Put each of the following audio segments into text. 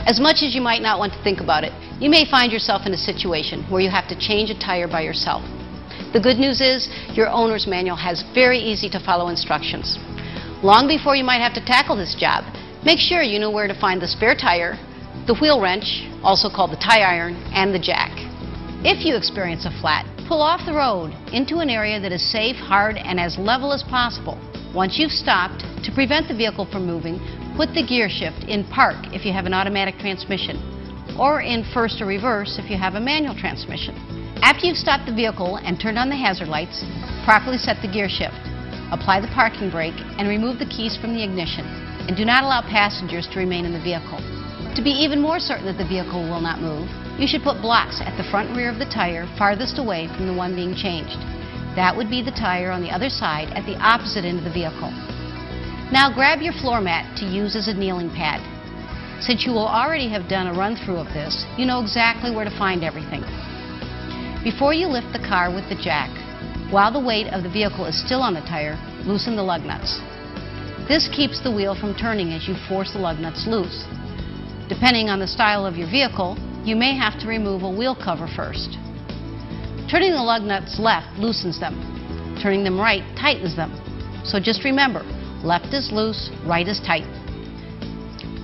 As much as you might not want to think about it, you may find yourself in a situation where you have to change a tire by yourself. The good news is your owner's manual has very easy to follow instructions. Long before you might have to tackle this job, make sure you know where to find the spare tire, the wheel wrench, also called the tie iron, and the jack. If you experience a flat, pull off the road into an area that is safe, hard, and as level as possible. Once you've stopped, to prevent the vehicle from moving, put the gear shift in park if you have an automatic transmission, or in first or reverse if you have a manual transmission. After you've stopped the vehicle and turned on the hazard lights, properly set the gear shift. Apply the parking brake and remove the keys from the ignition, and do not allow passengers to remain in the vehicle. To be even more certain that the vehicle will not move, you should put blocks at the front and rear of the tire farthest away from the one being changed. That would be the tire on the other side at the opposite end of the vehicle. Now grab your floor mat to use as a kneeling pad. Since you will already have done a run-through of this, you know exactly where to find everything. Before you lift the car with the jack, while the weight of the vehicle is still on the tire, loosen the lug nuts. This keeps the wheel from turning as you force the lug nuts loose. Depending on the style of your vehicle, you may have to remove a wheel cover first. Turning the lug nuts left loosens them. Turning them right tightens them. So just remember, left is loose, right is tight.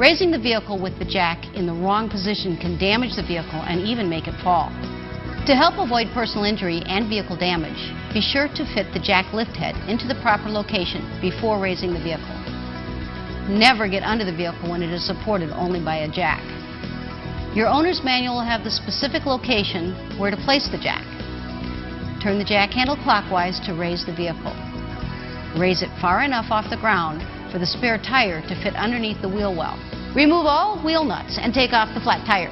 Raising the vehicle with the jack in the wrong position can damage the vehicle and even make it fall. To help avoid personal injury and vehicle damage, be sure to fit the jack lift head into the proper location before raising the vehicle. Never get under the vehicle when it is supported only by a jack. Your owner's manual will have the specific location where to place the jack. Turn the jack handle clockwise to raise the vehicle. Raise it far enough off the ground for the spare tire to fit underneath the wheel well. Remove all wheel nuts and take off the flat tire.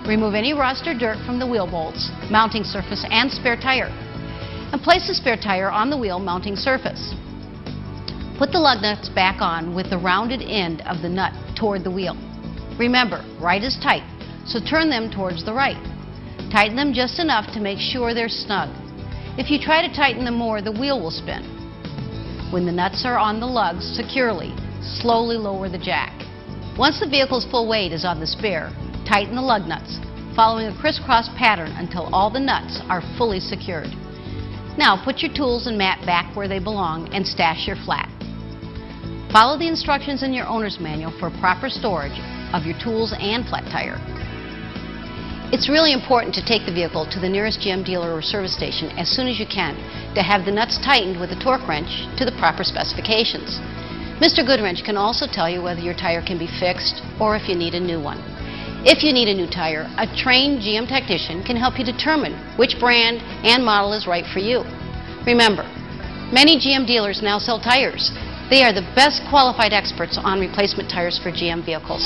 Remove any rust or dirt from the wheel bolts, mounting surface, and spare tire. And place the spare tire on the wheel mounting surface. Put the lug nuts back on with the rounded end of the nut toward the wheel. Remember, right is tight, so turn them towards the right. Tighten them just enough to make sure they're snug. If you try to tighten them more, the wheel will spin. When the nuts are on the lugs securely, slowly lower the jack. Once the vehicle's full weight is on the spare, tighten the lug nuts, following a crisscross pattern until all the nuts are fully secured. Now put your tools and mat back where they belong and stash your flat. Follow the instructions in your owner's manual for proper storage of your tools and flat tire. It's really important to take the vehicle to the nearest GM dealer or service station as soon as you can to have the nuts tightened with a torque wrench to the proper specifications. Mr. Goodwrench can also tell you whether your tire can be fixed or if you need a new one. If you need a new tire, a trained GM technician can help you determine which brand and model is right for you. Remember, many GM dealers now sell tires. They are the best qualified experts on replacement tires for GM vehicles.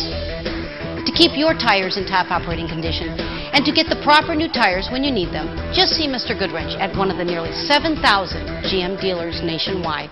To keep your tires in top operating condition and to get the proper new tires when you need them, just see Mr. Goodwrench at one of the nearly 7,000 GM dealers nationwide.